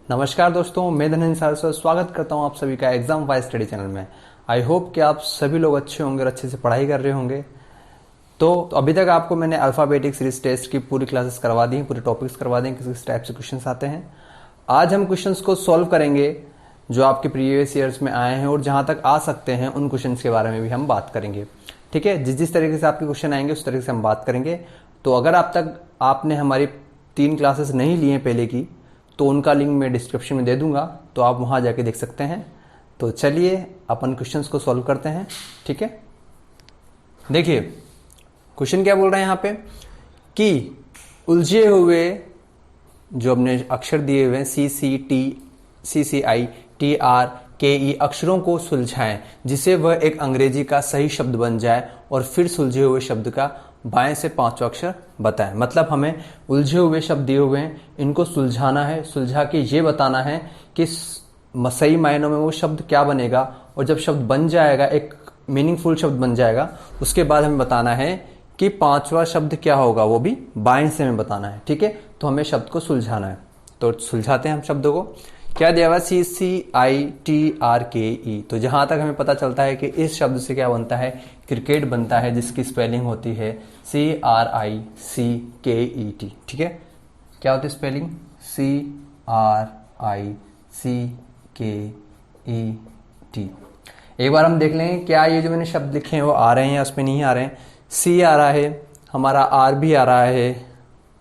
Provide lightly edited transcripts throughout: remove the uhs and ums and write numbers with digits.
नमस्कार दोस्तों, मैं धनंजय सारस्वत स्वागत करता हूं आप सभी का एग्जाम वाइज स्टडी चैनल में। आई होप कि आप सभी लोग अच्छे होंगे और अच्छे से पढ़ाई कर रहे होंगे। तो अभी तक आपको मैंने अल्फाबेटिक सीरीज टेस्ट की पूरी क्लासेस करवा दी हैं, पूरे टॉपिक्स करवा दें किस किस टाइप से क्वेश्चंस आते हैं। आज हम क्वेश्चंस को सॉल्व करेंगे जो आपके प्रीवियस ईयर्स में आए हैं और जहां तक आ सकते हैं उन क्वेश्चंस के बारे में भी हम बात करेंगे। ठीक है, जिस जिस तरीके से आपके क्वेश्चन आएंगे उस तरीके से हम बात करेंगे। तो अगर आप तक आपने हमारी 3 क्लासेस नहीं ली हैं पहले की, तो उनका लिंक मैं डिस्क्रिप्शन में दे दूंगा, तो आप वहां जाके देख सकते हैं। तो चलिए अपन क्वेश्चंस को सॉल्व करते हैं। ठीक है, देखिए क्वेश्चन क्या बोल रहे हैं यहाँ पे कि उलझे हुए जो अपने अक्षर दिए हुए हैं CCI TR KE अक्षरों को सुलझाएं जिससे वह एक अंग्रेजी का सही शब्द बन जाए और फिर सुलझे हुए शब्द का बाएं से 5वां अक्षर बताएं। मतलब हमें उलझे हुए शब्द दिए हुए हैं, इनको सुलझाना है, सुलझा के ये बताना है कि सही मायनों में वो शब्द क्या बनेगा, और जब शब्द बन जाएगा, एक मीनिंगफुल शब्द बन जाएगा, उसके बाद हमें बताना है कि 5वां शब्द क्या होगा, वो भी बाएं से हमें बताना है। ठीक है, तो हमें शब्द को सुलझाना है। तो सुलझाते हैं हम शब्दों को। क्या दिया हुआ CCI TRKE। तो जहां तक हमें पता चलता है कि इस शब्द से क्या बनता है, क्रिकेट बनता है, जिसकी स्पेलिंग होती है CRICKET। ठीक है, क्या होती है स्पेलिंग, CRICKET। एक बार हम देख लें क्या ये जो मैंने शब्द लिखे हैं वो आ रहे हैं या उसमें नहीं आ रहे हैं। C आ रहा है, हमारा R भी आ रहा है,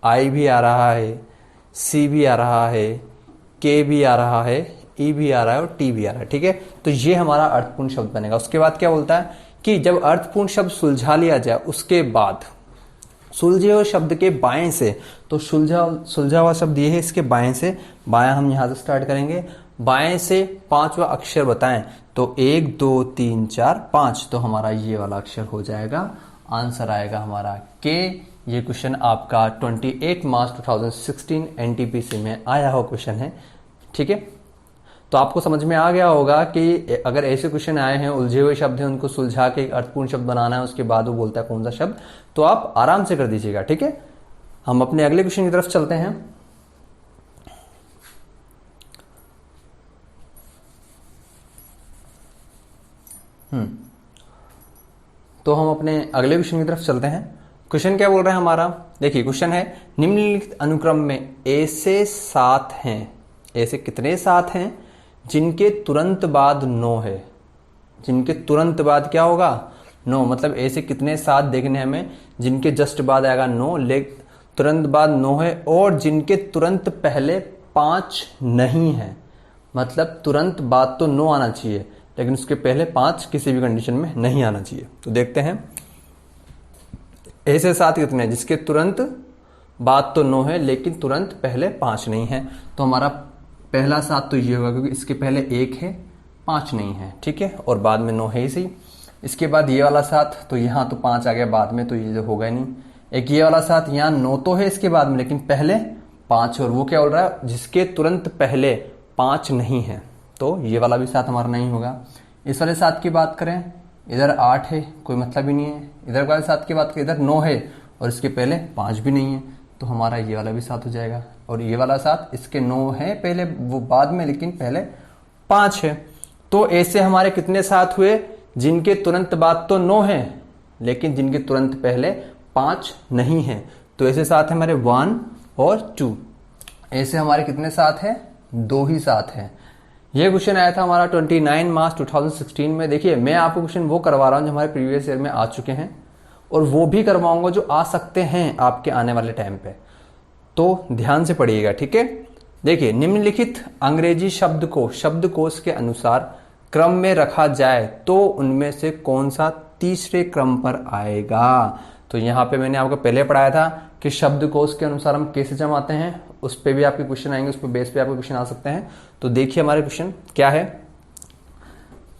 I भी आ रहा है, C भी आ रहा है, K भी आ रहा है, E भी आ रहा है और T भी आ रहा है। ठीक है, तो ये हमारा अर्थपूर्ण शब्द बनेगा। उसके बाद क्या बोलता है कि जब अर्थपूर्ण शब्द सुलझा लिया जाए, उसके बाद सुलझे हुए शब्द के बाएं से, तो सुलझा हुआ शब्द ये है, इसके बाएं से, बायां हम यहां से स्टार्ट करेंगे, बाएं से 5वां अक्षर बताएं। तो 1 2 3 4 5, तो हमारा ये वाला अक्षर हो जाएगा, आंसर आएगा हमारा के। ये क्वेश्चन आपका 28 मार्च 2016 NTPC में आया हुआ क्वेश्चन है। ठीक है, तो आपको समझ में आ गया होगा कि अगर ऐसे क्वेश्चन आए हैं, उलझे हुए शब्द हैं, उनको सुलझा के एक अर्थपूर्ण शब्द बनाना है, उसके बाद वो बोलता है कौन सा शब्द, तो आप आराम से कर दीजिएगा। ठीक है, हम अपने अगले क्वेश्चन की तरफ चलते हैं। तो हम अपने अगले क्वेश्चन की तरफ चलते हैं। क्वेश्चन क्या बोल रहा है हमारा, देखिए क्वेश्चन है निम्नलिखित अनुक्रम में ऐसे 7 हैं, ऐसे कितने 7 हैं जिनके तुरंत बाद 9 है। जिनके तुरंत बाद क्या होगा, 9। मतलब ऐसे कितने 7 देखने हमें जिनके जस्ट बाद आएगा 9, लेकिन तुरंत बाद 9 है, और जिनके तुरंत पहले 5 नहीं है। मतलब तुरंत बाद तो 9 आना चाहिए, लेकिन उसके पहले 5 किसी भी कंडीशन में नहीं आना चाहिए। तो देखते हैं ऐसे 7 कितने हैं जिसके तुरंत बाद तो 9 है लेकिन तुरंत पहले 5 नहीं है। तो हमारा पहला 7 तो ये होगा, क्योंकि इसके पहले 1 है, 5 नहीं है। ठीक है, और बाद में 9 है ही सही। इसके बाद ये वाला 7, तो यहाँ तो 5 आ गया बाद में, तो ये जो होगा नहीं। एक ये वाला 7, यहाँ 9 तो है इसके बाद में, लेकिन पहले 5 है, और वो क्या बोल रहा है, जिसके तुरंत पहले 5 नहीं है, तो ये वाला भी 7 हमारा नहीं होगा। इस वाले 7 की बात करें, इधर 8 है, कोई मतलब ही नहीं है। इधर वाले 7 की बात करें, इधर 9 है और इसके पहले 5 भी नहीं है, तो हमारा ये वाला भी 7 हो जाएगा। और ये वाला 7, इसके 9 है पहले, वो बाद में, लेकिन पहले 5 है। तो ऐसे हमारे कितने 7 हुए जिनके तुरंत बाद तो 9 है, लेकिन जिनके तुरंत पहले 5 नहीं है। तो ऐसे 7 है हमारे 1 और 2। ऐसे हमारे कितने 7 है, 2 ही 7 है। ये क्वेश्चन आया था हमारा 29 मार्च 2016 में। देखिए मैं आपको क्वेश्चन वो करवा रहा हूं जो हमारे प्रीवियस ईयर में आ चुके हैं, और वो भी करवाऊंगा जो आ सकते हैं आपके आने वाले टाइम पे। तो ध्यान से पढ़िएगा। ठीक है, देखिए निम्नलिखित अंग्रेजी शब्द को शब्दकोश के अनुसार क्रम में रखा जाए तो उनमें से कौन सा तीसरे क्रम पर आएगा। तो यहाँ पे मैंने आपको पहले पढ़ाया था कि शब्दकोश के अनुसार हम कैसे जमाते हैं, उस पे भी आपके क्वेश्चन आएंगे, उस पे बेस पे आपके क्वेश्चन आ सकते हैं। तो देखिए हमारे क्वेश्चन क्या है,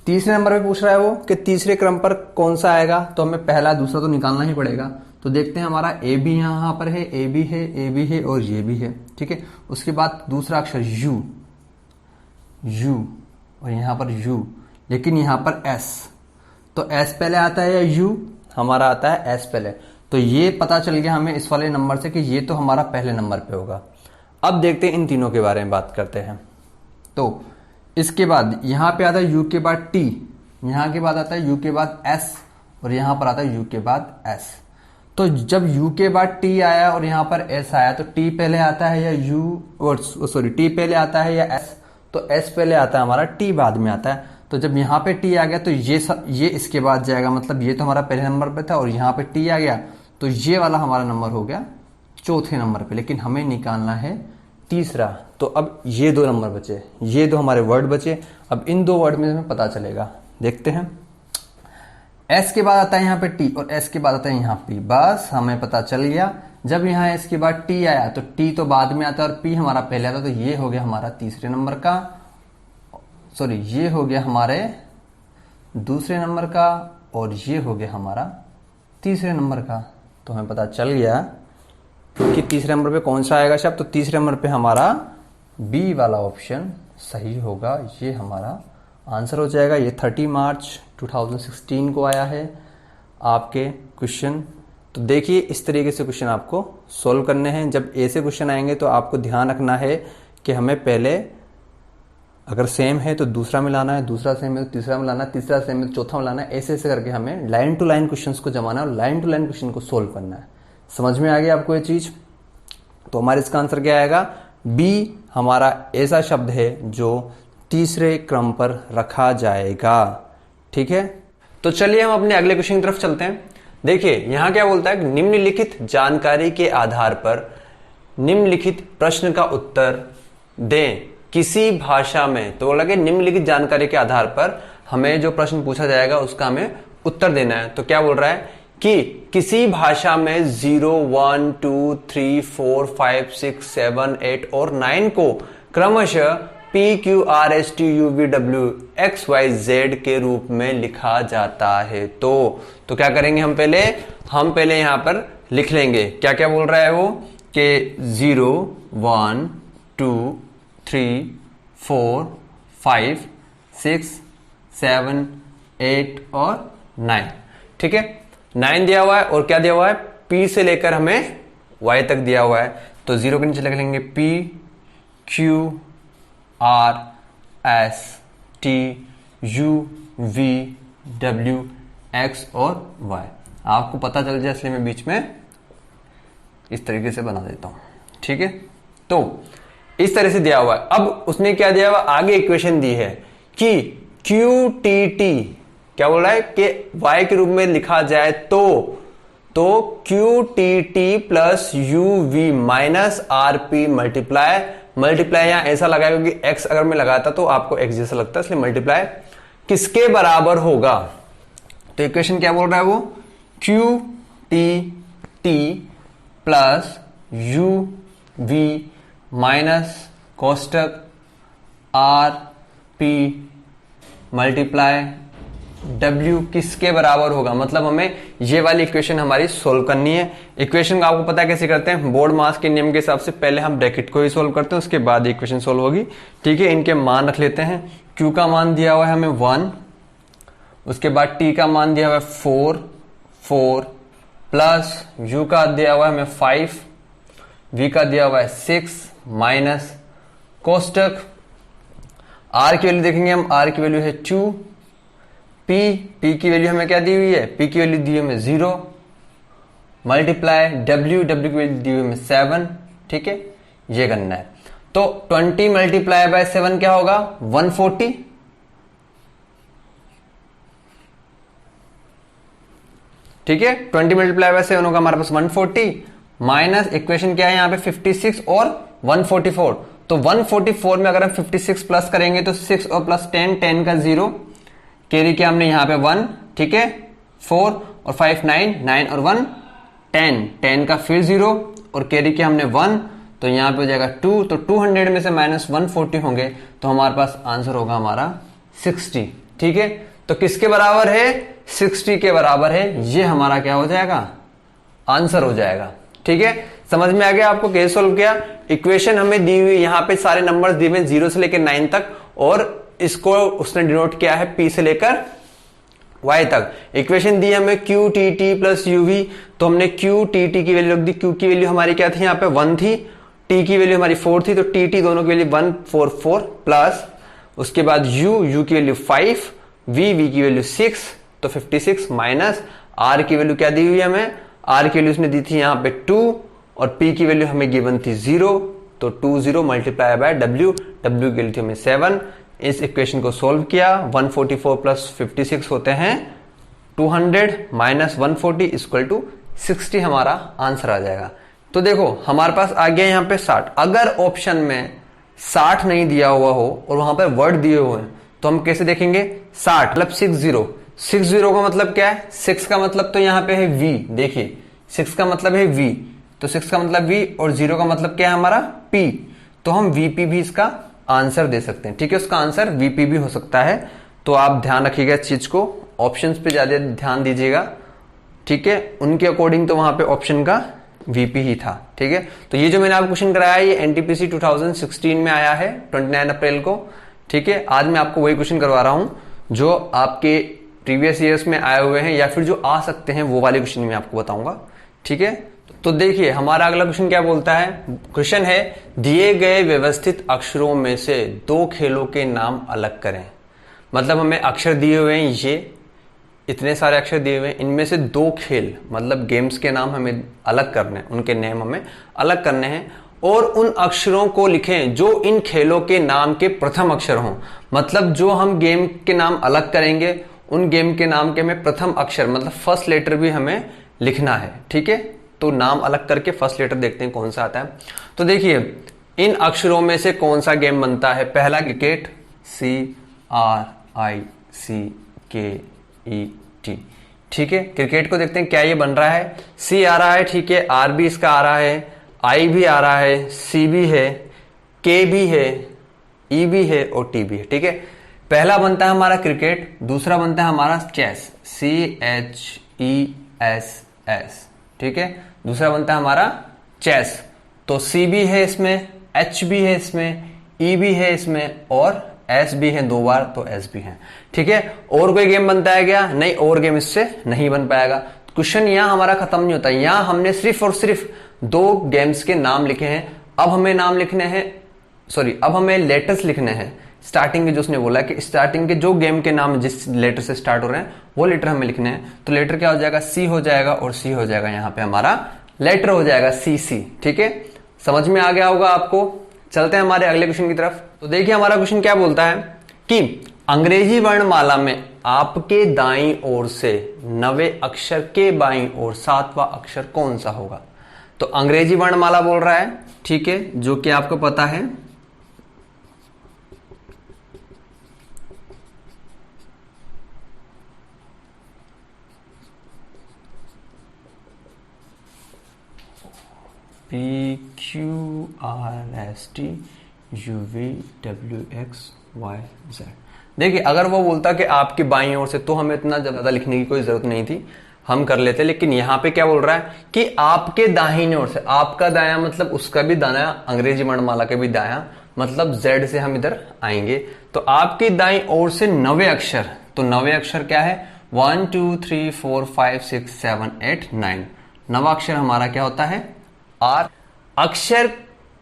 तीसरे नंबर पे पूछ रहा है वो कि तीसरे क्रम पर कौन सा आएगा। तो हमें पहला दूसरा तो निकालना ही पड़ेगा। तो देखते हैं, हमारा ए बी यहाँ पर है, ए बी है, ए बी है और ये भी है। ठीक है, उसके बाद दूसरा अक्षर यू, यू और यहाँ पर यू, लेकिन यहाँ पर एस। तो एस पहले आता है या यू, हमारा आता है एस पहले। तो ये पता चल गया हमें इस वाले नंबर से कि ये तो हमारा पहले नंबर पे होगा। अब देखते हैं इन तीनों के बारे में बात करते हैं। तो इसके बाद यहां पे आता है u के बाद t, यहां के बाद आता है u के बाद s, और यहां पर आता है u के बाद s। तो जब u के बाद t आया और यहां पर s आया तो t पहले आता है या t पहले आता है या s? तो s पहले आता है हमारा, t बाद में आता है। तो जब यहाँ पे t आ गया तो ये इसके बाद जाएगा, मतलब ये तो हमारा पहले नंबर पे था और यहाँ पे t आ गया तो ये वाला हमारा नंबर हो गया चौथे नंबर पे, लेकिन हमें निकालना है तीसरा। तो अब ये 2 नंबर बचे, ये 2 हमारे वर्ड बचे। अब इन 2 वर्ड में हमें पता चलेगा, देखते हैं। s के बाद आता है यहाँ पे t और s के बाद आता है यहाँ p, बस हमें पता चल गया। जब यहाँ s के बाद t आया तो t तो बाद में आता है और p हमारा पहले आता है, तो ये हो गया हमारा तीसरे नंबर का, सॉरी ये हो गया हमारे दूसरे नंबर का, और ये हो गया हमारा तीसरे नंबर का। तो हमें पता चल गया कि तीसरे नंबर पे कौन सा आएगा शब्द। तो तीसरे नंबर पे हमारा बी वाला ऑप्शन सही होगा, ये हमारा आंसर हो जाएगा। ये 30 मार्च 2016 को आया है आपके क्वेश्चन। तो देखिए इस तरीके से क्वेश्चन आपको सॉल्व करने हैं। जब ऐसे क्वेश्चन आएंगे तो आपको ध्यान रखना है कि हमें पहले अगर सेम है तो दूसरा मिलाना है, दूसरा सेम है तो तीसरा मिलाना है, तीसरा सेम है तो चौथा मिलाना है। ऐसे ऐसे करके हमें लाइन टू लाइन क्वेश्चंस को जमाना है और लाइन टू लाइन क्वेश्चन को सोल्व करना है। समझ में आ गया आपको ये चीज? तो हमारे इसका आंसर क्या आएगा? बी हमारा ऐसा शब्द है जो तीसरे क्रम पर रखा जाएगा। ठीक है, तो चलिए हम अपने अगले क्वेश्चन की तरफ चलते हैं। देखिए यहां क्या बोलता है, निम्नलिखित जानकारी के आधार पर निम्नलिखित प्रश्न का उत्तर दें किसी भाषा में। तो बोला कि निम्नलिखित जानकारी के आधार पर हमें जो प्रश्न पूछा जाएगा उसका हमें उत्तर देना है। तो क्या बोल रहा है कि किसी भाषा में 0, 1, 2, 3, 4, 5, 6, 7, 8 और 9 को क्रमशः P, Q, R, S, T, U, V, W, X, Y, Z के रूप में लिखा जाता है। तो क्या करेंगे हम पहले यहां पर लिख लेंगे। क्या क्या बोल रहा है वो कि 0, 1, 2, 3, 4, 5, 6, 7, 8 और 9। ठीक है, 9 दिया हुआ है और क्या दिया हुआ है, P से लेकर हमें Y तक दिया हुआ है। तो 0 के नीचे लिख लेंगे P, Q, R, S, T, U, V, W, X और Y। आपको पता चल जाए इसलिए मैं बीच में इस तरीके से बना देता हूं। ठीक है, तो इस तरह से दिया हुआ है। अब उसने क्या दिया हुआ, आगे इक्वेशन दी है कि QTT क्या बोल रहा है कि Y के रूप में लिखा जाए तो QTT plus UV minus RP multiply यहां ऐसा लगा क्योंकि X अगर मैं लगाता तो आपको X जैसा लगता है, इसलिए मल्टीप्लाई किसके बराबर होगा। तो इक्वेशन क्या बोल रहा है वो, QTT प्लस UV माइनस कोष्टक RP मल्टीप्लाई W किसके बराबर होगा। मतलब हमें ये वाली इक्वेशन हमारी सोल्व करनी है। इक्वेशन का आपको पता है कैसे करते हैं, बोर्ड मास के नियम के हिसाब से पहले हम ब्रैकेट को ही सोल्व करते हैं, उसके बाद इक्वेशन सोल्व होगी। ठीक है, इनके मान रख लेते हैं। Q का मान दिया हुआ है हमें 1, उसके बाद T का मान दिया हुआ है 4 प्लस U का दिया हुआ है हमें 5, V का दिया हुआ है 6 माइनस कोष्टक R की वैल्यू देखेंगे हम, R की वैल्यू है 2, P की वैल्यू हमें क्या दी हुई है, P की वैल्यू दी हुई हमें 0 मल्टीप्लाई W की वैल्यू दी हुई हमें 7। ठीक है, ये करना है। तो 20 मल्टीप्लाई बाय 7 क्या होगा, 140। ठीक है, 20 मल्टीप्लाई बाय 7 होगा हमारे पास 140 माइनस इक्वेशन क्या है यहाँ पे 56 और 144। तो 144 में अगर हम 56 प्लस करेंगे तो 6 और प्लस 10 का 0 कैरी किया हमने यहाँ पे 1। ठीक है, 4 और 5 9 और 1 10 का फिर 0 और कैरी किया हमने 1, तो यहाँ पे हो जाएगा 2। तो 200 में से माइनस 140 होंगे तो हमारे पास आंसर होगा हमारा 60। ठीक है, तो किसके बराबर है, 60 के बराबर है। ये हमारा क्या हो जाएगा, आंसर हो जाएगा। ठीक है, समझ में आ गया आपको कैसे सोल्व किया। इक्वेशन हमें दी हुई, यहाँ पे सारे नंबर्स दिए हुए 0 से लेकर 9 तक और इसको उसने डिनोट किया है P से लेकर Y तक। इक्वेशन दी हमें QTT प्लस UV, तो हमने QTT की वैल्यू रख दी। Q की वैल्यू हमारी क्या थी, यहाँ पे 1 थी, टी की वैल्यू हमारी 4 थी, तो टी टी दोनों की वैल्यू 144 प्लस उसके बाद यू की वैल्यू 5, वी की वैल्यू 6, तो 56 माइनस आर की वैल्यू क्या दी हुई है हमें, आर की वैल्यू उसने दी थी यहाँ पे 2 और पी की वैल्यू हमें गिवन थी 0, तो 20 मल्टीप्लाई बाय डब्ल्यू की वैल्यू थी हमें 7। इस इक्वेशन को सोल्व किया, 144 प्लस 56 होते हैं 200 माइनस 140 इक्वल टू 60 हमारा आंसर आ जाएगा। तो देखो हमारे पास आ गया यहाँ पे 60। अगर ऑप्शन में 60 नहीं दिया हुआ हो और वहां पर वर्ड दिए हुए हैं तो हम कैसे देखेंगे, 60 मतलब 60 का मतलब क्या है, 6 का मतलब तो यहाँ पे है v, देखिए 6 का मतलब है v, तो 6 का मतलब v और 0 का मतलब क्या है हमारा p, तो हम vp भी इसका आंसर दे सकते हैं। ठीक है, उसका आंसर vp भी हो सकता है। तो आप ध्यान रखिएगा इस चीज को, ऑप्शंस पे ज्यादा ध्यान दीजिएगा। ठीक है, उनके अकॉर्डिंग तो वहां पे ऑप्शन का वीपी ही था। ठीक है, तो ये जो मैंने आपको क्वेश्चन कराया ये एनटीपीसी 2016 में आया है 29 अप्रैल को। ठीक है, आज मैं आपको वही क्वेश्चन करवा रहा हूं जो आपके प्रीवियस ईयर्स में आए हुए हैं या फिर जो आ सकते हैं, वो वाले क्वेश्चन मैं आपको बताऊंगा। ठीक है, तो देखिए हमारा अगला क्वेश्चन क्या बोलता है। क्वेश्चन है दिए गए व्यवस्थित अक्षरों में से 2 खेलों के नाम अलग करें। मतलब हमें अक्षर दिए हुए हैं, ये इतने सारे अक्षर दिए हुए हैं, इनमें से 2 खेल मतलब गेम्स के नाम हमें अलग करने हैं, उनके नेम हमें अलग करने हैं और उन अक्षरों को लिखें जो इन खेलों के नाम के प्रथम अक्षर हों। मतलब जो हम गेम के नाम अलग करेंगे उन गेम के नाम के हमें प्रथम अक्षर मतलब फर्स्ट लेटर भी हमें लिखना है। ठीक है, तो नाम अलग करके फर्स्ट लेटर देखते हैं कौन सा आता है। तो देखिए इन अक्षरों में से कौन सा गेम बनता है। पहला क्रिकेट, CRICKET। ठीक है, क्रिकेट को देखते हैं क्या ये बन रहा है, सी आ रहा है, ठीक है, आर भी इसका आ रहा है, आई भी आ रहा है, सी भी है, के भी है, ई भी है और टी भी है। ठीक है, पहला बनता है हमारा क्रिकेट, दूसरा बनता है हमारा चेस, CHESS। ठीक है, दूसरा बनता है हमारा चेस। तो सी भी है इसमें, एच भी है इसमें, ई भी है इसमें और एस भी है 2 बार, तो एस भी है। ठीक है, और कोई गेम बनता है क्या, नहीं, और गेम इससे नहीं बन पाएगा। क्वेश्चन यहां हमारा खत्म नहीं होता, यहां हमने सिर्फ और सिर्फ 2 गेम्स के नाम लिखे हैं। अब हमें नाम लिखने हैं, अब हमें लेटर्स लिखने हैं स्टार्टिंग के, जो उसने बोला कि स्टार्टिंग के जो गेम के नाम जिस लेटर से स्टार्ट हो रहे हैं वो लेटर हमें लिखने हैं। तो लेटर क्या हो जाएगा, सी हो जाएगा और सी हो जाएगा, यहाँ पे हमारा लेटर हो जाएगा CC। ठीक है, समझ में आ गया होगा आपको। चलते हैं हमारे अगले क्वेश्चन की तरफ। तो देखिए हमारा क्वेश्चन क्या बोलता है कि अंग्रेजी वर्णमाला में आपके दाईं ओर से 9वें अक्षर के बाईं ओर 7वां अक्षर कौन सा होगा। तो अंग्रेजी वर्णमाला बोल रहा है, ठीक है, जो कि आपको पता है PQRSTUVWXYZ। देखिए अगर वो बोलता कि आपकी बाईं ओर से तो हमें इतना ज्यादा लिखने की कोई जरूरत नहीं थी, हम कर लेते। लेकिन यहां पे क्या बोल रहा है कि आपके दाहिने ओर से, आपका दाया मतलब उसका भी दाया, अंग्रेजी वर्णमाला के भी दाया, मतलब Z से हम इधर आएंगे। तो आपकी दाईं ओर से 9वें अक्षर, तो 9वें अक्षर क्या है, 1 2 3 4 5 6 7 8 9। 9वां अक्षर हमारा क्या होता है, आर। अक्षर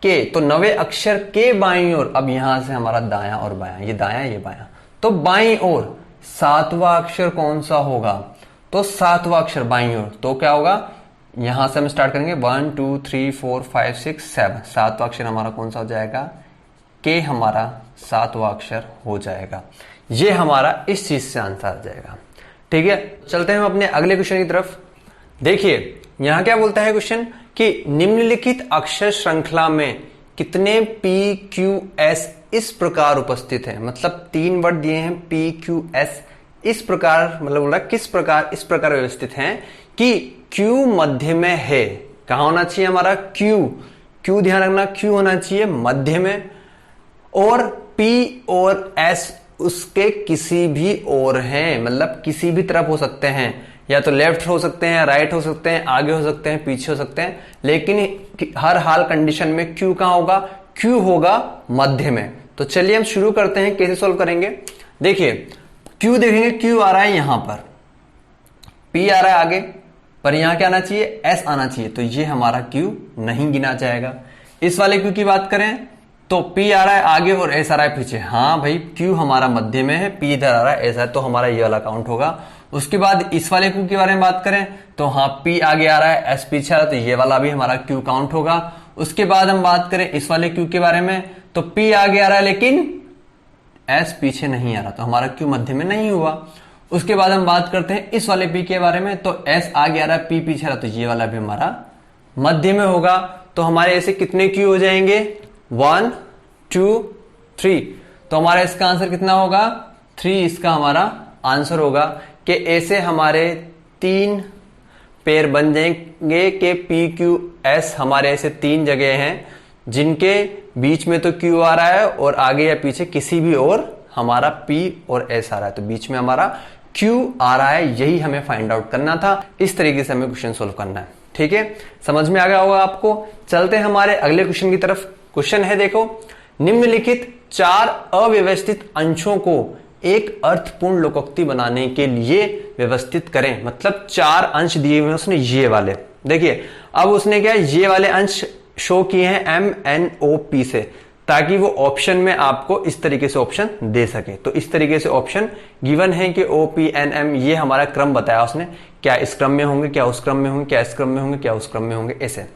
के, तो 9वें अक्षर के बाईं ओर, अब यहां से हमारा दाया और बाया, ये दाया ये बाया, तो बाईं ओर 7वां अक्षर कौन सा होगा, तो 7वां अक्षर बाईं ओर, तो क्या होगा, यहां से हम स्टार्ट करेंगे 1 2 3 4 5 6 7, 7वां अक्षर हमारा कौन सा हो जाएगा, के हमारा 7वां अक्षर हो जाएगा। ये हमारा इस चीज से आंसर आ जाएगा। ठीक है, चलते हैं हम अपने अगले क्वेश्चन की तरफ। देखिए यहां क्या बोलता है क्वेश्चन कि निम्नलिखित अक्षर श्रृंखला में कितने PQS इस प्रकार उपस्थित है। मतलब 3 वर्ड दिए हैं PQS, इस प्रकार, मतलब बोल रहा किस प्रकार, इस प्रकार व्यवस्थित हैं कि Q मध्य में है। कहां होना चाहिए हमारा Q, ध्यान रखना, Q होना चाहिए मध्य में, और P और S उसके किसी भी ओर हैं, मतलब किसी भी तरफ हो सकते हैं, या तो लेफ्ट हो सकते हैं, राइट हो सकते हैं, आगे हो सकते हैं, पीछे हो सकते हैं, लेकिन हर हाल कंडीशन में Q कहां होगा, Q होगा मध्य में। तो चलिए हम शुरू करते हैं, कैसे सॉल्व करेंगे। देखिए Q देखेंगे, Q आ रहा है यहां पर, P आ रहा है आगे, पर यहां क्या आना चाहिए, S आना चाहिए, तो ये हमारा Q नहीं गिना जाएगा। इस वाले क्यू की बात करें तो P आ रहा है आगे और S आ रहा है पीछे। हाँ भाई, Q हमारा मध्य में है, P इधर आ रहा है, S है, तो हमारा ये वाला काउंट होगा। उसके बाद इस वाले Q के बारे में बात करें तो हाँ, P आगे आ रहा है, S पीछे आ रहा है, तो ये वाला भी हमारा Q काउंट होगा। उसके बाद हम बात करें इस वाले Q के बारे में तो P आगे आ रहा है लेकिन S पीछे नहीं आ रहा, तो हमारा Q मध्य में नहीं हुआ। उसके बाद हम बात करते हैं इस वाले P के बारे में तो S आगे आ रहा है, P पीछे आ रहा है, तो ये वाला भी हमारा मध्य में होगा। तो हमारे ऐसे कितने Q हो जाएंगे? 1 2 3। तो हमारा इसका आंसर कितना होगा? 3 इसका हमारा आंसर होगा कि ऐसे हमारे 3 पेयर बन जाएंगे कि P Q S हमारे ऐसे 3 जगह हैं जिनके बीच में तो Q आ रहा है और आगे या पीछे किसी भी और हमारा P और S आ रहा है, तो बीच में हमारा Q आ रहा है। यही हमें फाइंड आउट करना था। इस तरीके से हमें क्वेश्चन सोल्व करना है। ठीक है, समझ में आ गया होगा आपको। चलते हैं हमारे अगले क्वेश्चन की तरफ। क्वेश्चन है, देखो, निम्नलिखित 4 अव्यवस्थित अंशों को एक अर्थपूर्ण लोकोक्ति बनाने के लिए व्यवस्थित करें। मतलब 4 अंश दिए हुए हैं उसने, ये वाले देखिए। अब उसने क्या, ये वाले अंश शो किए हैं MNOP से, ताकि वो ऑप्शन में आपको इस तरीके से ऑप्शन दे सके। तो इस तरीके से ऑप्शन गिवन है कि OPNM, ये हमारा क्रम बताया उसने, क्या इस क्रम में होंगे, क्या उस क्रम में होंगे, क्या इस क्रम में होंगे, क्या उस क्रम में होंगे। ऐसे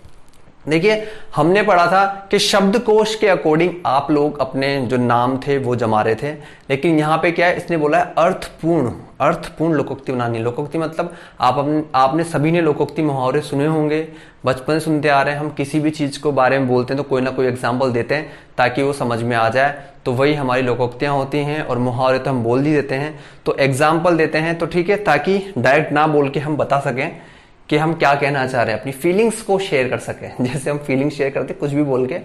देखिए, हमने पढ़ा था कि शब्दकोश के अकॉर्डिंग आप लोग अपने जो नाम थे वो जमा रहे थे, लेकिन यहाँ पे क्या है, इसने बोला है अर्थपूर्ण लोकोक्ति बनानी। लोकोक्ति मतलब आपने सभी ने लोकोक्ति मुहावरे सुने होंगे, बचपन से सुनते आ रहे हैं। हम किसी भी चीज को बारे में बोलते हैं तो कोई ना कोई एग्जाम्पल देते हैं ताकि वो समझ में आ जाए, तो वही हमारी लोकोक्तियां होती हैं। और मुहावरे तो हम बोल ही देते हैं, तो एग्जाम्पल देते हैं, तो ठीक है, ताकि डायरेक्ट ना बोल के हम बता सकें कि हम क्या कहना चाह रहे हैं, अपनी फीलिंग्स को शेयर कर सकें। जैसे हम फीलिंग्स शेयर करते हैं कुछ भी बोल के,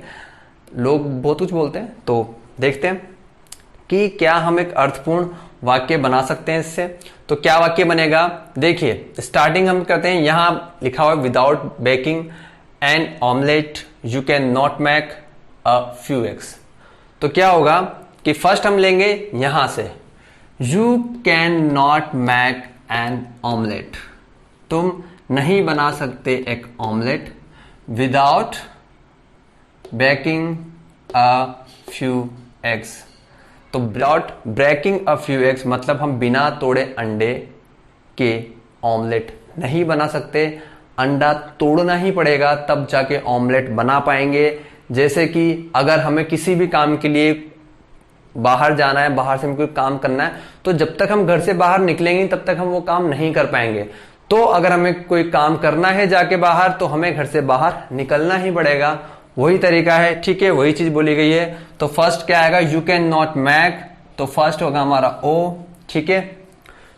लोग बहुत कुछ बोलते हैं। तो देखते हैं कि क्या हम एक अर्थपूर्ण वाक्य बना सकते हैं इससे। तो क्या वाक्य बनेगा, देखिए स्टार्टिंग हम करते हैं। यहां लिखा हुआ है without baking an omelette you can not make a few eggs. तो क्या होगा कि फर्स्ट हम लेंगे यहां से, you can not make an omelette, तुम नहीं बना सकते एक omelette, without baking a few eggs. तो without breaking a few eggs मतलब हम बिना तोड़े अंडे के ऑमलेट नहीं बना सकते। अंडा तोड़ना ही पड़ेगा तब जाके ऑमलेट बना पाएंगे। जैसे कि अगर हमें किसी भी काम के लिए बाहर जाना है, बाहर से हमें कोई काम करना है, तो जब तक हम घर से बाहर निकलेंगे तब तक हम वो काम नहीं कर पाएंगे। तो अगर हमें कोई काम करना है जाके बाहर, तो हमें घर से बाहर निकलना ही पड़ेगा। वही तरीका है, ठीक है, वही चीज बोली गई है। तो फर्स्ट क्या आएगा, यू कैन नॉट मेक, तो फर्स्ट होगा हमारा ओ, ठीक है।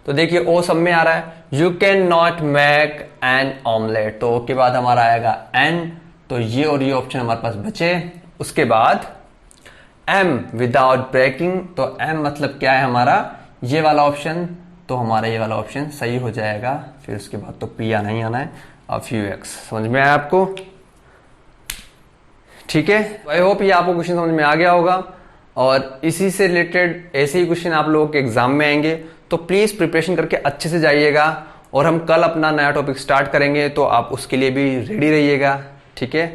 तो देखिए ओ सब में आ रहा है, you can not make an omelette, तो ओ के बाद हमारा आएगा एन, तो ये और ये ऑप्शन हमारे पास बचे। उसके बाद एम विदाउट ब्रेकिंग, तो एम मतलब क्या है हमारा ये वाला ऑप्शन, तो हमारा ये वाला ऑप्शन सही हो जाएगा। फिर उसके बाद तो पी आना ही आना है, अ फ्यू एक्स। समझ में आया आपको, ठीक है। आई होप ये आपको क्वेश्चन समझ में आ गया होगा, और इसी से रिलेटेड ऐसे ही क्वेश्चन आप लोगों के एग्जाम में आएंगे, तो प्लीज प्रिपरेशन करके अच्छे से जाइएगा। और हम कल अपना नया टॉपिक स्टार्ट करेंगे, तो आप उसके लिए भी रेडी रहिएगा, ठीक है।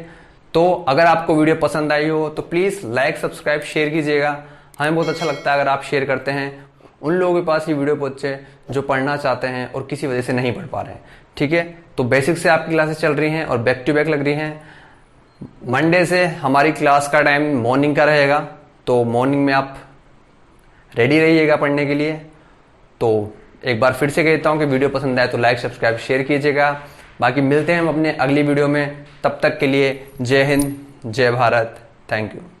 तो अगर आपको वीडियो पसंद आई हो तो प्लीज लाइक सब्सक्राइब शेयर कीजिएगा। हमें बहुत अच्छा लगता है अगर आप शेयर करते हैं, उन लोगों के पास ये वीडियो पहुंचे जो पढ़ना चाहते हैं और किसी वजह से नहीं पढ़ पा रहे हैं, ठीक है। तो बेसिक से आपकी क्लासेस चल रही हैं और बैक टू बैक लग रही हैं। मंडे से हमारी क्लास का टाइम मॉर्निंग का रहेगा, तो मॉर्निंग में आप रेडी रहिएगा पढ़ने के लिए। तो एक बार फिर से कहता हूं कि वीडियो पसंद आए तो लाइक सब्सक्राइब शेयर कीजिएगा। बाकी मिलते हैं हम अपने अगली वीडियो में, तब तक के लिए जय हिंद, जय भारत, थैंक यू।